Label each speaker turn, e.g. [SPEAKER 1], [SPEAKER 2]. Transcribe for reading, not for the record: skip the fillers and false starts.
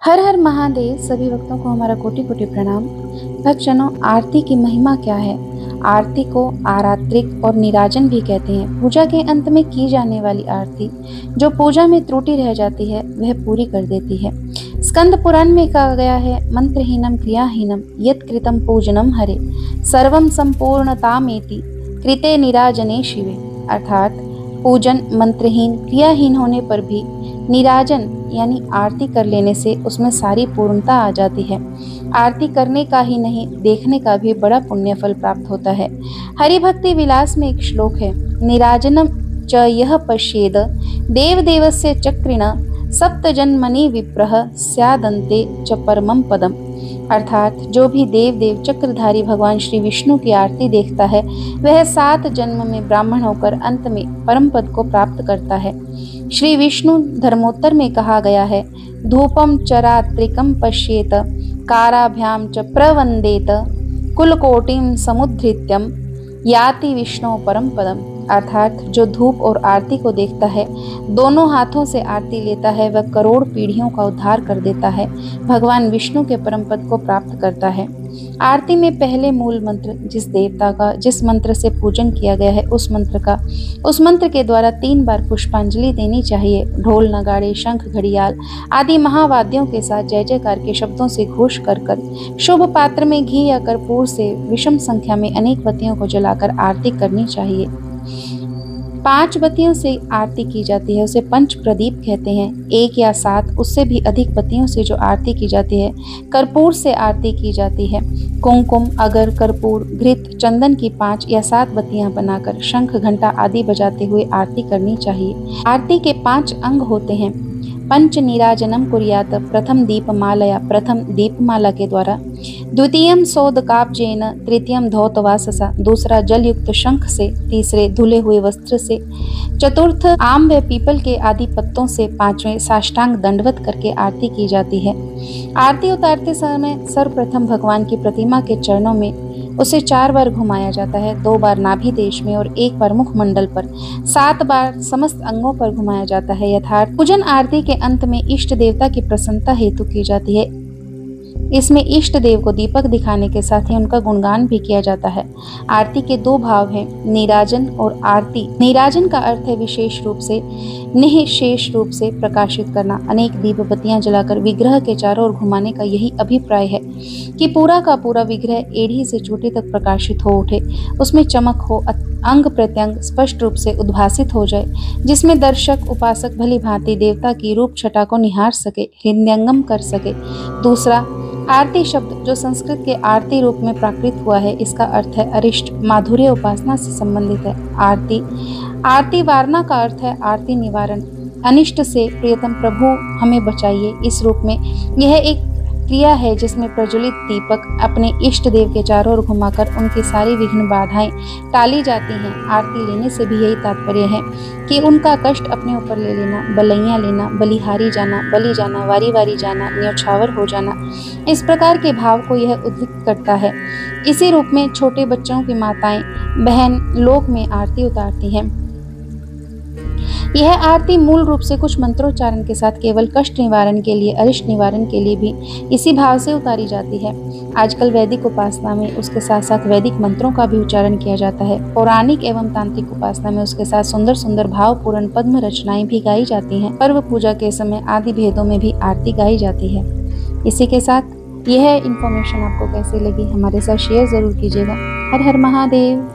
[SPEAKER 1] हर हर महादेव। सभी भक्तों को हमारा कोटि कोटि प्रणाम। भक्तजनों, आरती की महिमा क्या है? आरती को आरात्रिक और नीराजन भी कहते हैं। पूजा के अंत में की जाने वाली आरती जो पूजा में त्रुटि रह जाती है वह पूरी कर देती है। स्कंद पुराण में कहा गया है, मंत्रहीनम क्रियाहीनम यत् कृतं पूजनम हरे सर्वम संपूर्णतामेति कृते नीराजने शिवे। अर्थात पूजन मंत्रहीन क्रियाहीन होने पर भी नीराजन यानी आरती कर लेने से उसमें सारी पूर्णता आ जाती है। आरती करने का ही नहीं, देखने का भी बड़ा पुण्य फल प्राप्त होता है। हरि भक्ति विलास में एक श्लोक है, नीराजनम च यह पश्येद देवदेवस्य चक्रिण सप्त जन्मनि विप्रह स्यादन्ते च परमं पदम। अर्थात जो भी देव चक्रधारी भगवान श्री विष्णु की आरती देखता है वह 7 जन्म में ब्राह्मण होकर अंत में परम पद को प्राप्त करता है। श्री विष्णु धर्मोत्तर में कहा गया है, धूपम चरात्रिकम पश्येत काराभ्याम च प्रवंदेत कुलकोटिम समुद्धृत्यम याति विष्णु परम पदम। अर्थात जो धूप और आरती को देखता है, दोनों हाथों से आरती लेता है, वह करोड़ पीढ़ियों का उद्धार कर देता है, भगवान विष्णु के परम पद को प्राप्त करता है। आरती में पहले मूल मंत्र जिस देवता का जिस मंत्र से पूजन किया गया है उस मंत्र के द्वारा 3 बार पुष्पांजलि देनी चाहिए। ढोल नगाड़े शंख घड़ियाल आदि महावाद्यों के साथ जय जयकार के शब्दों से घोष कर शुभ पात्र में घी या कर्पूर से विषम संख्या में अनेक बत्तियों को जलाकर आरती करनी चाहिए। 5 बत्तियों से आरती की जाती है उसे पंच प्रदीप कहते हैं। 1 या 7 उससे भी अधिक बत्तियों से जो आरती की जाती है कर्पूर से आरती की जाती है। कुमकुम अगर कर्पूर घृत चंदन की 5 या 7 बत्तियां बनाकर शंख घंटा आदि बजाते हुए आरती करनी चाहिए। आरती के 5 अंग होते हैं। पंच नीराजनम कुर्यात, प्रथम दीपमालया प्रथम दीपमाला के द्वारा, द्वितीयम सोदकाब्जेन, तृतीयम धौतवाससा दूसरा जल युक्त शंख से, तीसरे धुले हुए वस्त्र से, चतुर्थ आम व पीपल के आदि पत्तों से, 5वें साष्टांग दंडवत करके आरती की जाती है। आरती उतारते समय सर्वप्रथम भगवान की प्रतिमा के चरणों में उसे 4 बार घुमाया जाता है, 2 बार नाभि देश में और 1 बार मुखमंडल पर, 7 बार समस्त अंगों पर घुमाया जाता है। यथार्थ पूजन आरती के अंत में इष्ट देवता की प्रसन्नता हेतु की जाती है। इसमें इष्ट देव को दीपक दिखाने के साथ ही उनका गुणगान भी किया जाता है। आरती के 2 भाव हैं, नीराजन और आरती। नीराजन का अर्थ है विशेष रूप से निःशेष रूप से प्रकाशित करना। अनेक दीप बत्तियां जलाकर विग्रह के चारों ओर घुमाने का यही अभिप्राय है कि पूरा का पूरा विग्रह एड़ी से चोटी तक प्रकाशित हो उठे, उसमें चमक हो, अंग प्रत्यंग स्पष्ट रूप से उद्भासित हो जाए, जिसमें दर्शक उपासक भली भांति देवता की रूप छटा को निहार सके, हृदयंगम कर सके। दूसरा, आरती शब्द जो संस्कृत के आरती रूप में प्राकृत हुआ है, इसका अर्थ है अरिष्ट, माधुर्य उपासना से संबंधित है। आरती वारणा का अर्थ है आरती निवारण, अनिष्ट से प्रियतम प्रभु हमें बचाइए। इस रूप में यह एक क्रिया है जिसमें प्रज्वलित दीपक अपने इष्ट देव के चारों ओर घुमाकर उनकी सारी विघ्न बाधाएं टाली जाती हैं। आरती लेने से भी यही तात्पर्य है कि उनका कष्ट अपने ऊपर ले लेना, बलैया लेना, बलिहारी जाना, बलि जाना, वारी वारी जाना, न्यौछावर हो जाना, इस प्रकार के भाव को यह उद्दीपित करता है। इसी रूप में छोटे बच्चों की माताएं बहन लोक में आरती उतारती हैं। यह आरती मूल रूप से कुछ मंत्रोच्चारण के साथ केवल कष्ट निवारण के लिए, अरिष्ट निवारण के लिए भी इसी भाव से उतारी जाती है। आजकल वैदिक उपासना में उसके साथ साथ वैदिक मंत्रों का भी उच्चारण किया जाता है। पौराणिक एवं तांत्रिक उपासना में उसके साथ सुंदर सुंदर भावपूर्ण पद्म रचनाएं भी गाई जाती हैं। पर्व पूजा के समय आदि भेदों में भी आरती गाई जाती है। इसी के साथ यह इन्फॉर्मेशन आपको कैसी लगी हमारे साथ शेयर जरूर कीजिएगा। हर हर महादेव।